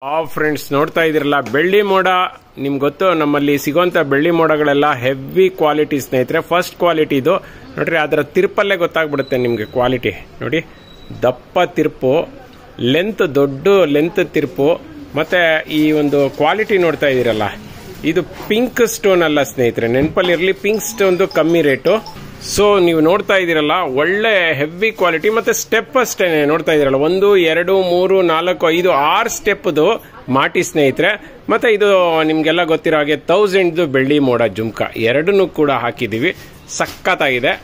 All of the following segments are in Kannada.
ಫ್ರೆಂಡ್ಸ್ ನೋಡ್ತಾ ಇದಿರಲ್ಲ ಬೆಳ್ಳಿ ಮೋಡ ನಿಮ್ಗೆ ಗೊತ್ತು ನಮ್ಮಲ್ಲಿ ಸಿಗೋಂತ ಬೆಳ್ಳಿ ಮೋಡಗಳೆಲ್ಲ ಹೆವಿ ಕ್ವಾಲಿಟಿ ಸ್ನೇಹಿತರೆ. ಫಸ್ಟ್ ಕ್ವಾಲಿಟಿ ಇದು ನೋಡ್ರಿ, ಅದರ ತಿರುಪಲ್ಲೇ ಗೊತ್ತಾಗ್ಬಿಡುತ್ತೆ ನಿಮ್ಗೆ ಕ್ವಾಲಿಟಿ. ನೋಡಿ ದಪ್ಪ ತಿರುಪು, ಲೆಂತ್ ದೊಡ್ಡ ಲೆಂತ್ ತಿರುಪು, ಮತ್ತೆ ಈ ಒಂದು ಕ್ವಾಲಿಟಿ ನೋಡ್ತಾ ಇದೀರಲ್ಲ, ಇದು ಪಿಂಕ್ ಸ್ಟೋನ್ ಅಲ್ಲ ಸ್ನೇಹಿತರೆ, ನೆನಪಲ್ಲಿರಲಿ. ಪಿಂಕ್ ಸ್ಟೋನ್ದು ಕಮ್ಮಿ ರೇಟು. ಸೊ ನೀವು ನೋಡ್ತಾ ಇದೀರಲ್ಲ ಒಳ್ಳೆ ಹೆವಿ ಕ್ವಾಲಿಟಿ. ಮತ್ತೆ ಸ್ಟೆಪ್ ಅಷ್ಟೇ ನೋಡ್ತಾ ಇದೀರಲ್ಲ, 1 2 3 4 5 6 ಸ್ಟೆಪ್ದು ಮಾಟಿ ಸ್ನೇಹಿತರೆ. ಮತ್ತೆ ಇದು ನಿಮ್ಗೆಲ್ಲ ಗೊತ್ತಿರೋ ಹಾಗೆ 1000 ಬೆಳ್ಳಿ ಮೋಡ ಜುಮ್ಕ ಎರಡನ್ನೂ ಕೂಡ ಹಾಕಿದೀವಿ. ಸಖತ್ತಾಗಿದೆ.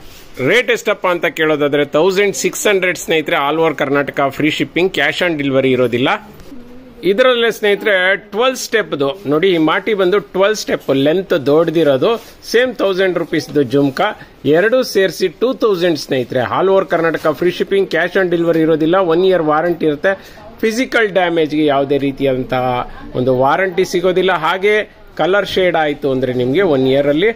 ರೇಟ್ ಎಷ್ಟಪ್ಪ ಅಂತ ಕೇಳೋದಾದ್ರೆ 1600 ಸ್ನೇಹಿತರೆ. All over Karnataka free shipping, cash on delivery ಇರೋದಿಲ್ಲ. ಇದರಲ್ಲೇ ಸ್ನೇಹಿತರೆ 12 ಸ್ಟೆಪ್ದು ನೋಡಿ, ಈ ಮಾಟಿ ಬಂದು 12 ಸ್ಟೆಪ್ ಲೆಂತ್ ದೊಡ್ಡದಿರೋದು. ಸೇಮ್ 1000 ರುಪೀಸ್ದು ಜುಮ್ಕ, ಎರಡು ಸೇರಿಸಿ 2000 ಸ್ನೇಹಿತರೆ. All over Karnataka free shipping, cash on delivery ಇರೋದಿಲ್ಲ. 1 ಇಯರ್ ವಾರಂಟಿ ಇರುತ್ತೆ. ಫಿಸಿಕಲ್ ಡ್ಯಾಮೇಜ್ಗೆ ಯಾವುದೇ ರೀತಿಯಾದಂತಹ ಒಂದು ವಾರಂಟಿ ಸಿಗೋದಿಲ್ಲ. ಹಾಗೆ ಕಲರ್ ಶೇಡ್ ಆಯಿತು ಅಂದ್ರೆ ನಿಮಗೆ 1 ಇಯರ್ ಅಲ್ಲಿ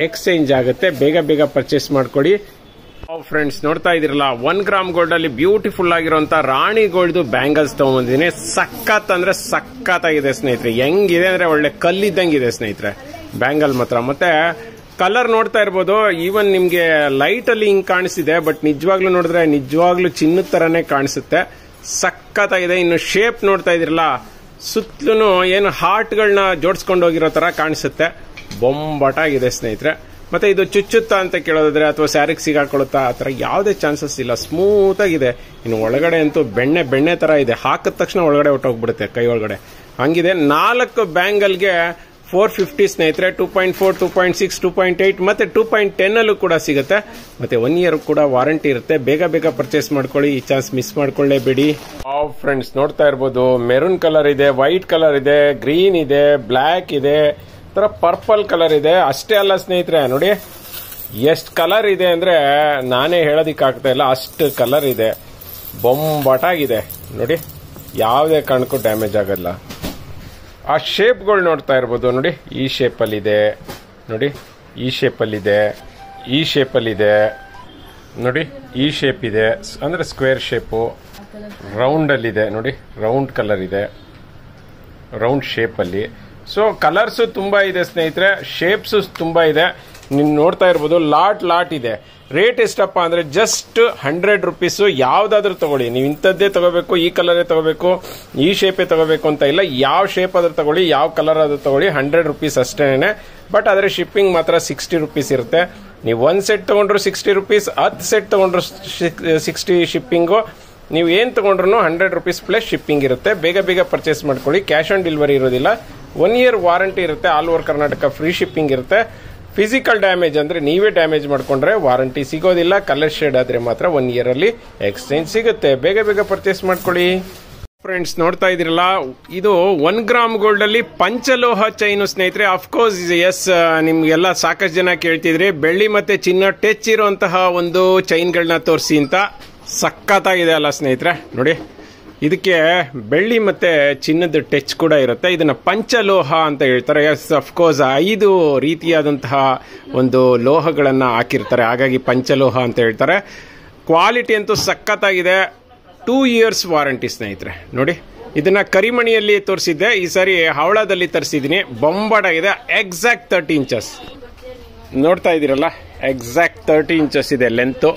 ಎಕ್ಸ್ಚೇಂಜ್ ಆಗುತ್ತೆ. ಬೇಗ ಬೇಗ ಪರ್ಚೇಸ್ ಮಾಡ್ಕೊಳ್ಳಿ. ಫ್ರೆಂಡ್ಸ್ ನೋಡ್ತಾ ಇದೀರಲ್ಲ 1 ಗ್ರಾಮ್ ಗೋಲ್ಡ್ ಅಲ್ಲಿ ಬ್ಯೂಟಿಫುಲ್ ಆಗಿರುವಂತ ರಾಣಿ ಗೋಲ್ಡ್ ಬ್ಯಾಂಗಲ್ಸ್ ತಗೊಂಡ್ಬಂದಿದ್ದೀನಿ. ಸಖತ್ ಅಂದ್ರೆ ಸಖತ್ತಾಗಿದೆ ಸ್ನೇಹಿತರೆ. ಹೆಂಗಿದೆ ಅಂದ್ರೆ ಒಳ್ಳೆ ಕಲ್ಲಿದ್ದಂಗಿದೆ ಸ್ನೇಹಿತರೆ ಬ್ಯಾಂಗಲ್ ಮಾತ್ರ. ಮತ್ತೆ ಕಲರ್ ನೋಡ್ತಾ ಇರ್ಬೋದು, ಈವನ್ ನಿಮ್ಗೆ ಲೈಟ್ ಅಲ್ಲಿ ಹಿಂಗ್ ಕಾಣಿಸಿದೆ, ಬಟ್ ನಿಜವಾಗ್ಲೂ ನೋಡಿದ್ರೆ ನಿಜವಾಗ್ಲೂ ಚಿನ್ನದ ತರನೇ ಕಾಣಿಸುತ್ತೆ. ಸಖತ್ತಾಗಿದೆ. ಇನ್ನು ಶೇಪ್ ನೋಡ್ತಾ ಇದೀರಲ್ಲ, ಸುತ್ತಲೂ ಏನು ಹಾರ್ಟ್ಗಳನ್ನ ಜೋಡಿಸ್ಕೊಂಡು ಹೋಗಿರೋ ತರ ಕಾಣಿಸುತ್ತೆ. ಬೊಂಬಾಟಾಗಿದೆ ಸ್ನೇಹಿತರೆ. ಮತ್ತೆ ಇದು ಚುಚ್ಚುತ್ತಾ ಅಂತ ಕೇಳೋದಾದ್ರೆ ಅಥವಾ ಸ್ಯಾರಿಗೆ ಸಿಗಾಕೊಳ್ಳುತ್ತಾ ಆ ತರ ಯಾವುದೇ ಚಾನ್ಸಸ್ ಇಲ್ಲ. ಸ್ಮೂತ್ ಆಗಿದೆ. ಇನ್ನು ಒಳಗಡೆ ಅಂತೂ ಬೆಣ್ಣೆ ತರ ಇದೆ. ಹಾಕಿದ ತಕ್ಷಣ ಒಳಗಡೆ ಹೊಟ್ಟೋಗ್ಬಿಡುತ್ತೆ ಕೈ ಒಳಗಡೆ, ಹಂಗಿದೆ. 4 ಬ್ಯಾಂಗಲ್ಗೆ 450 ಸ್ನೇಹಿತರೆ. 2.4, 2.6, 2.8 ಮತ್ತೆ 2.10 ಅಲ್ಲೂ ಕೂಡ ಸಿಗುತ್ತೆ. ಮತ್ತೆ 1 ಇಯರ್ ಕೂಡ ವಾರಂಟಿ ಇರುತ್ತೆ. ಬೇಗ ಬೇಗ ಪರ್ಚೇಸ್ ಮಾಡ್ಕೊಳ್ಳಿ. ಈ ಚಾನ್ಸ್ ಮಿಸ್ ಮಾಡ್ಕೊಳ್ಳೇಬೇಡಿ. ಫ್ರೆಂಡ್ಸ್ ನೋಡ್ತಾ ಇರ್ಬೋದು, ಮೆರೂನ್ ಕಲರ್ ಇದೆ, ವೈಟ್ ಕಲರ್ ಇದೆ, ಗ್ರೀನ್ ಇದೆ, ಬ್ಲಾಕ್ ಇದೆ, ಪರ್ಪಲ್ ಕಲರ್ ಇದೆ. ಅಷ್ಟೇ ಅಲ್ಲ ಸ್ನೇಹಿತರೆ, ನೋಡಿ ಎಷ್ಟು ಕಲರ್ ಇದೆ ಅಂದ್ರೆ ನಾನೇ ಹೇಳೋದಿಕ್ಕಾಗ್ತಾ ಇಲ್ಲ, ಅಷ್ಟು ಕಲರ್ ಇದೆ. ಬೊಂಬಾಟಾಗಿದೆ ನೋಡಿ, ಯಾವುದೇ ಕಾರಣಕ್ಕೂ ಡ್ಯಾಮೇಜ್ ಆಗಲ್ಲ. ಆ ಶೇಪ್ಗಳು ನೋಡ್ತಾ ಇರ್ಬೋದು. ನೋಡಿ ಈ ಶೇಪಲ್ಲಿದೆ, ನೋಡಿ ಈ ಶೇಪಲ್ಲಿದೆ, ಈ ಶೇಪಲ್ಲಿದೆ, ನೋಡಿ ಈ ಶೇಪ್ ಇದೆ ಅಂದ್ರೆ ಸ್ಕ್ವೇರ್ ಶೇಪು. ರೌಂಡ್ ಅಲ್ಲಿದೆ ನೋಡಿ, ರೌಂಡ್ ಕಲರ್ ಇದೆ, ರೌಂಡ್ ಶೇಪ್ ಅಲ್ಲಿ. ಸೊ ಕಲರ್ಸ್ ತುಂಬಾ ಇದೆ ಸ್ನೇಹಿತರೆ, ಶೇಪ್ಸ್ ತುಂಬಾ ಇದೆ. ನೀವು ನೋಡ್ತಾ ಇರ್ಬೋದು, ಲಾಟ್ ಇದೆ. ರೇಟ್ ಎಷ್ಟಪ್ಪ ಅಂದ್ರೆ ಜಸ್ಟ್ 100 ರುಪೀಸ್. ಯಾವ್ದಾದ್ರು ತಗೊಳ್ಳಿ, ನೀವು ಇಂಥದ್ದೇ ತಗೋಬೇಕು, ಈ ಕಲರೇ ತಗೋಬೇಕು, ಈ ಶೇಪೇ ತಗೋಬೇಕು ಅಂತ ಇಲ್ಲ. ಯಾವ ಶೇಪ್ ಆದ್ರೂ ತಗೊಳ್ಳಿ, ಯಾವ ಕಲರ್ ಆದ್ರೂ ತಗೊಳ್ಳಿ, 100 ರುಪೀಸ್ ಅಷ್ಟೇನೆ. ಬಟ್ ಆದ್ರೆ ಶಿಪ್ಪಿಂಗ್ ಮಾತ್ರ 60 ರುಪೀಸ್ ಇರುತ್ತೆ. ನೀವು 1 ಸೆಟ್ ತಗೊಂಡ್ರು 60 ರುಪೀಸ್, 10 ಸೆಟ್ ತಗೊಂಡ್ರು 60 ಶಿಪ್ಪಿಂಗು. ನೀವು ಏನ್ ತಗೊಂಡ್ರು 100 ರುಪೀಸ್ ಪ್ಲಸ್ ಶಿಪ್ಪಿಂಗ್ ಇರುತ್ತೆ. ಬೇಗ ಬೇಗ ಪರ್ಚೇಸ್ ಮಾಡ್ಕೊಳ್ಳಿ. ಕ್ಯಾಶ್ ಆನ್ ಡೆಲಿವರಿ ಇರೋದಿಲ್ಲ. 1 ಇಯರ್ ವಾರಂಟಿ ಇರುತ್ತೆ. All over Karnataka free shipping ಇರುತ್ತೆ. ಫಿಸಿಕಲ್ ಡ್ಯಾಮೇಜ್ ಅಂದ್ರೆ ನೀವೇ ಡ್ಯಾಮೇಜ್ ಮಾಡ್ಕೊಂಡ್ರೆ ವಾರಂಟಿ ಸಿಗೋದಿಲ್ಲ. ಕಲರ್ ಶೇಡ್ ಆದ್ರೆ ಮಾತ್ರ 1 ಇಯರ್ ಅಲ್ಲಿ ಎಕ್ಸ್ಚೇಂಜ್ ಸಿಗುತ್ತೆ. ಬೇಗ ಬೇಗ ಪರ್ಚೇಸ್ ಮಾಡ್ಕೊಳ್ಳಿ. ಫ್ರೆಂಡ್ಸ್ ನೋಡ್ತಾ ಇದೀರಲ್ಲ, ಇದು 1 ಗ್ರಾಮ್ ಗೋಲ್ಡ್ ಅಲ್ಲಿ ಪಂಚಲೋಹ ಚೈನು ಸ್ನೇಹಿತರೆ. ಅಫ್ಕೋರ್ಸ್ ಎಸ್, ನಿಮ್ಗೆಲ್ಲ ಸಾಕಷ್ಟು ಜನ ಕೇಳ್ತಿದ್ರಿ ಬೆಳ್ಳಿ ಮತ್ತೆ ಚಿನ್ನ ಟಚ್ ಇರುವಂತಹ ಒಂದು ಚೈನ್ಗಳನ್ನ ತೋರಿಸಿ ಅಂತ. ಸಖತ್ತಾಗಿದೆ ಅಲ್ಲ ಸ್ನೇಹಿತರೆ. ನೋಡಿ ಇದಕ್ಕೆ ಬೆಳ್ಳಿ ಮತ್ತೆ ಚಿನ್ನದ ಟಚ್ ಕೂಡ ಇರುತ್ತೆ. ಇದನ್ನ ಪಂಚಲೋಹ ಅಂತ ಹೇಳ್ತಾರೆ. ಎಸ್ ಅಫ್ಕೋರ್ಸ್ 5 ರೀತಿಯಾದಂತಹ ಒಂದು ಲೋಹಗಳನ್ನ ಹಾಕಿರ್ತಾರೆ, ಹಾಗಾಗಿ ಪಂಚಲೋಹ ಅಂತ ಹೇಳ್ತಾರೆ. ಕ್ವಾಲಿಟಿ ಅಂತೂ ಸಖತ್ತಾಗಿದೆ. 2 ಇಯರ್ಸ್ ವಾರಂಟಿ ಸ್ನೇಹಿತರೆ. ನೋಡಿ ಇದನ್ನ ಕರಿಮಣಿಯಲ್ಲಿ ತೋರಿಸಿದ್ದೆ, ಈ ಸಾರಿ ಹವಳದಲ್ಲಿ ತರಿಸಿದ್ದೀನಿ. ಬೊಂಬಾಟಾಗಿದೆ. ಎಕ್ಸಾಕ್ಟ್ 30 ಇಂಚಸ್ ನೋಡ್ತಾ ಇದ್ದೀರಲ್ಲ, ಎಕ್ಸಾಕ್ಟ್ 30 ಇಂಚಸ್ ಇದೆ ಲೆಂತ್.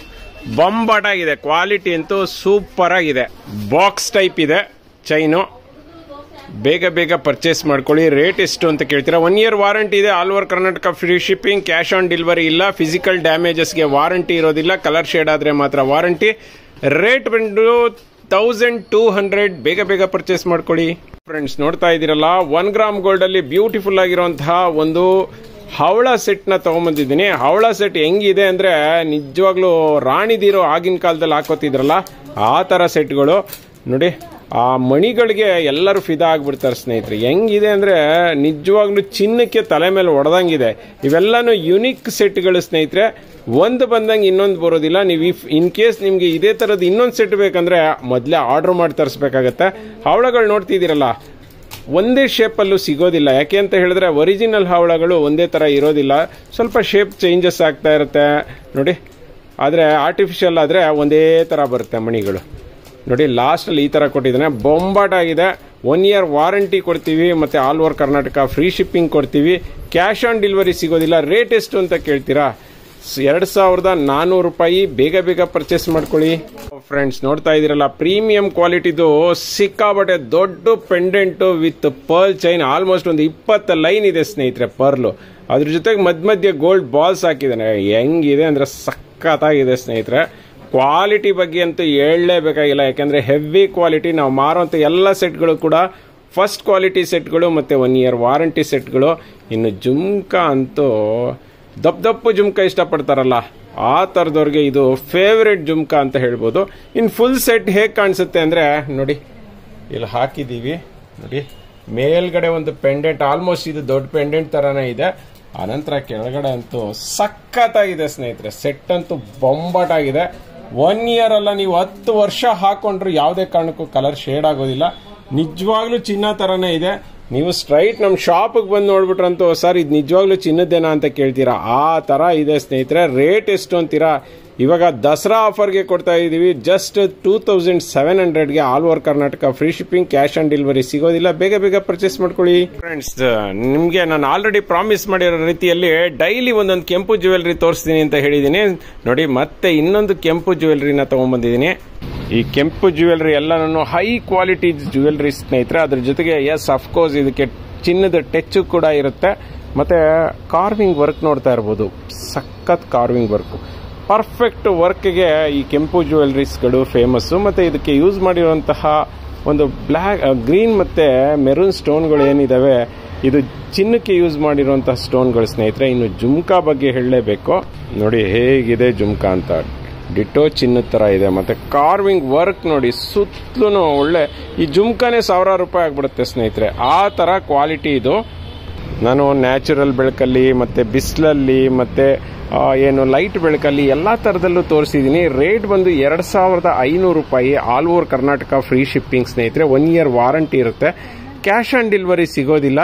ಬೊಂಬಾಟಾಗಿದೆ. ಕ್ವಾಲಿಟಿ ಅಂತೂ ಸೂಪರ್ ಆಗಿದೆ. ಬಾಕ್ಸ್ ಟೈಪ್ ಇದೆ ಚೈನು. ಬೇಗ ಬೇಗ ಪರ್ಚೇಸ್ ಮಾಡ್ಕೊಳ್ಳಿ. ರೇಟ್ ಎಷ್ಟು ಅಂತ ಕೇಳ್ತೀರಾ? 1 ಇಯರ್ ವಾರಂಟಿ ಇದೆ. All over Karnataka free shipping, cash on delivery ಇಲ್ಲ. ಫಿಸಿಕಲ್ ಡ್ಯಾಮೇಜಸ್ಗೆ ವಾರಂಟಿ ಇರೋದಿಲ್ಲ. ಕಲರ್ ಶೇಡ್ ಆದ್ರೆ ಮಾತ್ರ ವಾರಂಟಿ. ರೇಟ್ ಬಂದು 1200. ಬೇಗ ಬೇಗ ಪರ್ಚೇಸ್ ಮಾಡ್ಕೊಳ್ಳಿ. ಫ್ರೆಂಡ್ಸ್ ನೋಡ್ತಾ ಇದ್ದೀರಲ್ಲ, 1 ಗ್ರಾಮ್ ಗೋಲ್ಡ್ ಅಲ್ಲಿ ಬ್ಯೂಟಿಫುಲ್ ಆಗಿರುವಂತಹ ಒಂದು ಹವಳ ಸೆಟ್ ನ ತಗೊಂಡ್ಬಂದಿದ್ದೀನಿ. ಹವಳ ಸೆಟ್ ಹೆಂಗಿದೆ ಅಂದ್ರೆ ನಿಜವಾಗ್ಲೂ ರಾಣಿದಿರೋ ಆಗಿನ ಕಾಲದಲ್ಲಿ ಹಾಕೋತಿದ್ರಲ್ಲ ಆ ತರ ಸೆಟ್ಗಳು. ನೋಡಿ ಆ ಮಣಿಗಳಿಗೆ ಎಲ್ಲರೂ ಫಿದಾ ಆಗ್ಬಿಡ್ತಾರೆ ಸ್ನೇಹಿತರೆ. ಹೆಂಗಿದೆ ಅಂದ್ರೆ ನಿಜವಾಗ್ಲೂ ಚಿನ್ನಕ್ಕೆ ತಲೆ ಮೇಲೆ ಹೊಡೆದಂಗಿದೆ. ಇವೆಲ್ಲಾನು ಯುನಿಕ್ ಸೆಟ್ಗಳು ಸ್ನೇಹಿತರೆ. ಒಂದು ಬಂದಂಗೆ ಇನ್ನೊಂದು ಬರೋದಿಲ್ಲ. ನೀವು ಇನ್ ಕೇಸ್ ನಿಮ್ಗೆ ಇದೇ ತರದ್ ಇನ್ನೊಂದು ಸೆಟ್ ಬೇಕಂದ್ರೆ ಮೊದಲೇ ಆರ್ಡರ್ ಮಾಡಿ ತರಿಸ್ಬೇಕಾಗತ್ತೆ. ಹವಳಗಳು ನೋಡ್ತಿದ್ದೀರಲ್ಲ, ಒಂದೇ ಶೇಪಲ್ಲೂ ಸಿಗೋದಿಲ್ಲ. ಯಾಕೆ ಅಂತ ಹೇಳಿದ್ರೆ ಒರಿಜಿನಲ್ ಹವಳಗಳು ಒಂದೇ ತರ ಇರೋದಿಲ್ಲ, ಸ್ವಲ್ಪ ಶೇಪ್ ಚೇಂಜಸ್ ಆಗ್ತಾ ಇರುತ್ತೆ ನೋಡಿ. ಆದರೆ ಆರ್ಟಿಫಿಷಿಯಲ್ ಆದರೆ ಒಂದೇ ತರ ಬರುತ್ತೆ ಮಣಿಗಳು. ನೋಡಿ ಲಾಸ್ಟ್ ಅಲ್ಲಿ ಈ ತರ ಕೊಟ್ಟಿದ್ದಾನೆ. ಬೊಂಬಾಟಾಗಿದೆ. 1 ಇಯರ್ ವಾರಂಟಿ ಕೊಡ್ತೀವಿ, ಮತ್ತು all over Karnataka free shipping ಕೊಡ್ತೀವಿ. ಕ್ಯಾಶ್ ಆನ್ ಡೆಲಿವರಿ ಸಿಗೋದಿಲ್ಲ. ರೇಟ್ ಎಷ್ಟು ಅಂತ ಕೇಳ್ತೀರಾ? 2400 ರೂಪಾಯಿ. ಬೇಗ ಬೇಗ ಪರ್ಚೇಸ್ ಮಾಡ್ಕೊಳ್ಳಿ ಫ್ರೆಂಡ್ಸ್. ನೋಡ್ತಾ ಇದ್ದೀರಲ್ಲ, ಪ್ರೀಮಿಯಂ ಕ್ವಾಲಿಟಿದು ಸಿಕ್ಕಾಬಟ್ಟೆ ದೊಡ್ಡ pendant with pearl chain. Almost ಒಂದು 20 ಲೈನ್ ಇದೆ ಸ್ನೇಹಿತರೆ ಪರ್ಲು. ಅದ್ರ ಜೊತೆಗೆ ಮಧ್ಯ ಗೋಲ್ಡ್ ಬಾಲ್ಸ್ ಹಾಕಿದ್ದಾನೆ. ಹೆಂಗಿದೆ ಅಂದರೆ ಸಖತ್ತಾಗಿದೆ ಸ್ನೇಹಿತರೆ. ಕ್ವಾಲಿಟಿ ಬಗ್ಗೆ ಅಂತೂ ಹೇಳಲೇಬೇಕಾಗಿಲ್ಲ, ಯಾಕೆಂದರೆ ಹೆವಿ ಕ್ವಾಲಿಟಿ. ನಾವು ಮಾರುವಂಥ ಎಲ್ಲ ಸೆಟ್ಗಳು ಕೂಡ ಫಸ್ಟ್ ಕ್ವಾಲಿಟಿ ಸೆಟ್ಗಳು ಮತ್ತು 1 ಇಯರ್ ವಾರಂಟಿ ಸೆಟ್ಗಳು. ಇನ್ನು ಜುಮ್ಕಾ ಅಂತೂ ದಪ್ಪು ಜುಮ್ಕಾ ಇಷ್ಟಪಡ್ತಾರಲ್ಲ, ಆ ಥರದವ್ರಿಗೆ ಇದು ಫೇವ್ರೆಟ್ ಜುಮ್ಕಾ ಅಂತ ಹೇಳ್ಬೋದು. ಇನ್ನು ಫುಲ್ ಸೆಟ್ ಹೇಗೆ ಕಾಣಿಸುತ್ತೆ ಅಂದರೆ ನೋಡಿ, ಇಲ್ಲಿ ಹಾಕಿದ್ದೀವಿ ನೋಡಿ. ಮೇಲ್ಗಡೆ ಒಂದು ಪೆಂಡೆಂಟ್, ಆಲ್ಮೋಸ್ಟ್ ಇದು ದೊಡ್ಡ ಪೆಂಡೆಂಟ್ ಥರನೇ ಇದೆ. ಆನಂತರ ಕೆಳಗಡೆ ಅಂತೂ ಸಖತ್ತಾಗಿದೆ ಸ್ನೇಹಿತರೆ. ಸೆಟ್ ಅಂತೂ ಬೊಂಬಾಟಾಗಿದೆ. 1 ಇಯರ್ ಅಲ್ಲ, ನೀವು 10 ವರ್ಷ ಹಾಕೊಂಡ್ರು ಯಾವುದೇ ಕಾರಣಕ್ಕೂ ಕಲರ್ ಶೇಡ್ ಆಗೋದಿಲ್ಲ. ನಿಜವಾಗ್ಲೂ ಚಿನ್ನ ಥರನೇ ಇದೆ. ನೀವು ಸ್ಟ್ರೈಟ್ ನಮ್ಮ ಶಾಪಿಗೆ ಬಂದು ನೋಡ್ಬಿಟ್ರಂತೂ ಸರ್ ಇದು ನಿಜವಾಗ್ಲೂ ಚಿನ್ನದ್ದೇನಾ ಅಂತ ಕೇಳ್ತೀರಾ, ಆ ಥರ ಇದೆ ಸ್ನೇಹಿತರೆ. ರೇಟ್ ಎಷ್ಟು ಅಂತೀರಾ? ಇವಾಗ ದಸರಾ ಆಫರ್ಗೆ ಕೊಡ್ತಾ ಇದ್ದೀವಿ. ಜಸ್ಟ್ 2700ಗೆ all over Karnataka free shipping, cash on delivery ಸಿಗೋದಿಲ್ಲ. ಬೇಗ ಬೇಗ ಪರ್ಚೇಸ್ ಮಾಡ್ಕೊಳ್ಳಿ ಫ್ರೆಂಡ್ಸ್. ನಿಮಗೆ ನಾನು ಆಲ್ರೆಡಿ ಪ್ರಾಮಿಸ್ ಮಾಡಿರೋ ರೀತಿಯಲ್ಲಿ ಡೈಲಿ ಒಂದೊಂದು ಕೆಂಪು ಜ್ಯುವೆಲ್ರಿ ತೋರಿಸ್ತೀನಿ ಅಂತ ಹೇಳಿದ್ದೀನಿ ನೋಡಿ. ಮತ್ತೆ ಇನ್ನೊಂದು ಕೆಂಪು ಜ್ಯುವೆಲ್ರಿನ ತೊಗೊಂಡ್ಬಂದಿದ್ದೀನಿ. ಈ ಕೆಂಪು ಜ್ಯುವೆಲ್ರಿ ಎಲ್ಲನೂ ಹೈ ಕ್ವಾಲಿಟಿ ಜ್ಯುವೆಲ್ರಿ ಸ್ನೇಹಿತರೆ. ಅದ್ರ ಜೊತೆಗೆ ಅಫ್ಕೋರ್ಸ್ ಇದಕ್ಕೆ ಚಿನ್ನದ ಟೆಚ್ಚು ಕೂಡ ಇರುತ್ತೆ. ಮತ್ತು ಕಾರ್ವಿಂಗ್ ವರ್ಕ್ ನೋಡ್ತಾ ಇರ್ಬೋದು, ಸಖತ್ ಕಾರ್ವಿಂಗ್ ವರ್ಕ್. ಪರ್ಫೆಕ್ಟ್ ವರ್ಕ್ಗೆ ಈ ಕೆಂಪು ಜ್ಯುವೆಲ್ರೀಸ್ಗಳು ಫೇಮಸ್ಸು. ಮತ್ತು ಇದಕ್ಕೆ ಯೂಸ್ ಮಾಡಿರುವಂತಹ ಒಂದು ಗ್ರೀನ್ ಮತ್ತು ಮೆರೂನ್ ಸ್ಟೋನ್ಗಳು ಏನಿದ್ದಾವೆ, ಇದು ಚಿನ್ನಕ್ಕೆ ಯೂಸ್ ಮಾಡಿರುವಂತಹ ಸ್ಟೋನ್ಗಳು ಸ್ನೇಹಿತರೆ. ಇನ್ನು ಜುಮ್ಕಾ ಬಗ್ಗೆ ಹೇಳಲೇಬೇಕು ನೋಡಿ, ಹೇಗಿದೆ ಜುಮ್ಕಾ ಅಂತ. ಡಿಟೋ ಚಿನ್ನದ ಥರ ಇದೆ. ಮತ್ತು ಕಾರ್ವಿಂಗ್ ವರ್ಕ್ ನೋಡಿ, ಸುತ್ತಲೂ ಒಳ್ಳೆ. ಈ ಜುಮ್ಕಾನೇ 1000 ರೂಪಾಯಿ ಆಗಿಬಿಡುತ್ತೆ ಸ್ನೇಹಿತರೆ, ಆ ಥರ ಕ್ವಾಲಿಟಿ ಇದು. ನಾನು ನ್ಯಾಚುರಲ್ ಬೆಳಕಲ್ಲಿ ಮತ್ತು ಬಿಸಿಲಲ್ಲಿ ಮತ್ತು ಏನು ಲೈಟ್ ಬೆಳಕಲ್ಲಿ ಎಲ್ಲ ಥರದಲ್ಲೂ ತೋರಿಸಿದ್ದೀನಿ. ರೇಟ್ ಬಂದು 2500 ರೂಪಾಯಿ. All over Karnataka free shipping ಸ್ನೇಹಿತರೆ. 1 ಇಯರ್ ವಾರಂಟಿ ಇರುತ್ತೆ. ಕ್ಯಾಶ್ ಆನ್ ಡೆಲಿವರಿ ಸಿಗೋದಿಲ್ಲ.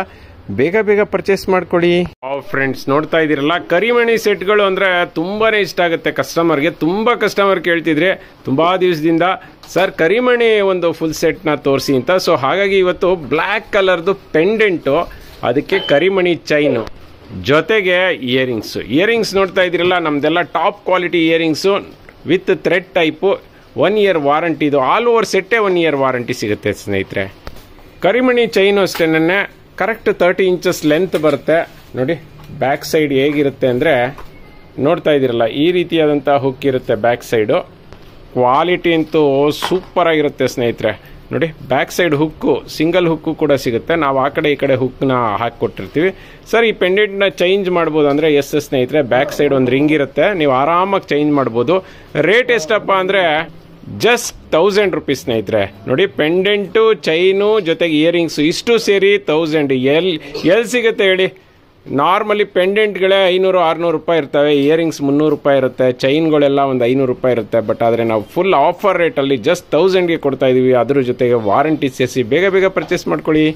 ಬೇಗ ಬೇಗ ಪರ್ಚೇಸ್ ಮಾಡ್ಕೊಳ್ಳಿ ಫ್ರೆಂಡ್ಸ್. ನೋಡ್ತಾ ಇದ್ದೀರಲ್ಲ, ಕರಿಮಣಿ ಸೆಟ್ಗಳು ಅಂದರೆ ತುಂಬಾನೇ ಇಷ್ಟ ಆಗುತ್ತೆ ಕಸ್ಟಮರ್ಗೆ. ತುಂಬ ಕಸ್ಟಮರ್ ಕೇಳ್ತಿದ್ರೆ ತುಂಬಾ ದಿವಸದಿಂದ, ಸರ್ ಕರಿಮಣಿ ಒಂದು ಫುಲ್ ಸೆಟ್ನ ತೋರಿಸಿ ಅಂತ. ಸೊ ಹಾಗಾಗಿ ಇವತ್ತು ಬ್ಲ್ಯಾಕ್ ಕಲರ್ದು ಪೆಂಡೆಂಟು, ಅದಕ್ಕೆ ಕರಿಮಣಿ ಚೈನು, ಜೊತೆಗೆ ಇಯರಿಂಗ್ಸ್ ನೋಡ್ತಾ ಇದ್ದೀರಲ್ಲ, ನಮ್ದೆಲ್ಲ top quality earrings with thread type. 1 year warranty. ಇದು ಆಲ್ ಓವರ್ ಸೆಟ್ಟೇ 1 ಇಯರ್ ವಾರಂಟಿ ಸಿಗುತ್ತೆ ಸ್ನೇಹಿತರೆ. ಕರಿಮಣಿ ಚೈನು ಅಷ್ಟೇನೆ ಕರೆಕ್ಟ್ 30 ಇಂಚಸ್ ಲೆಂತ್ ಬರುತ್ತೆ ನೋಡಿ. ಬ್ಯಾಕ್ ಸೈಡ್ ಹೇಗಿರುತ್ತೆ ಅಂದರೆ ನೋಡ್ತಾ ಇದ್ದೀರಲ್ಲ, ಈ ರೀತಿಯಾದಂಥ ಹುಕ್ ಇರುತ್ತೆ ಬ್ಯಾಕ್ ಸೈಡು. ಕ್ವಾಲಿಟಿ ಅಂತೂ ಸೂಪರ್ ಆಗಿರುತ್ತೆ ಸ್ನೇಹಿತರೆ ನೋಡಿ. Back side hook, single hook ಕೂಡ ಸಿಗುತ್ತೆ. ನಾವು ಆ ಕಡೆ ಈ ಕಡೆ ಹುಕ್ನ ಹಾಕಿಕೊಟ್ಟಿರ್ತೀವಿ. ಸರ್ ಈ ಪೆಂಡೆಂಟ್ನ ಚೇಂಜ್ ಮಾಡ್ಬೋದು ಅಂದರೆ ಎಸ್ ಸ್ನೇಹಿತರೆ, ಬ್ಯಾಕ್ ಸೈಡ್ ಒಂದು ರಿಂಗ್ ಇರುತ್ತೆ, ನೀವು ಆರಾಮಾಗಿ ಚೇಂಜ್ ಮಾಡ್ಬೋದು. ರೇಟ್ ಎಷ್ಟಪ್ಪ ಅಂದರೆ ಜಸ್ಟ್ 1000 ರೂಪೀಸ್ ಸ್ನೇಹಿತರೆ ನೋಡಿ. ಪೆಂಡೆಂಟು, ಚೈನು, ಜೊತೆಗೆ ಇಯರಿಂಗ್ಸು ಇಷ್ಟು ಸೇರಿ 1000. ಎಲ್ಲಿ ಸಿಗುತ್ತೆ ಹೇಳಿ? ನಾರ್ಮಲಿ ಪೆಂಡೆಂಟ್ಗಳೇ 500-600 ರೂಪಾಯಿ ಇರ್ತವೆ, ಇಯರಿಂಗ್ಸ್ 300 ರೂಪಾಯಿ ಇರುತ್ತೆ, ಚೈನ್ಗಳೆಲ್ಲ ಒಂದು 500 ರೂಪಾಯಿ ಇರುತ್ತೆ. ಬಟ್ ಆದರೆ ನಾವು ಫುಲ್ ಆಫರ್ ರೇಟಲ್ಲಿ ಜಸ್ಟ್ 1000ಗೆ ಕೊಡ್ತಾ ಇದೀವಿ. ಅದ್ರ ಜೊತೆಗೆ ವಾರಂಟಿ ಸೇರಿಸಿ ಬೇಗ ಬೇಗ ಪರ್ಚೇಸ್ ಮಾಡ್ಕೊಳ್ಳಿ.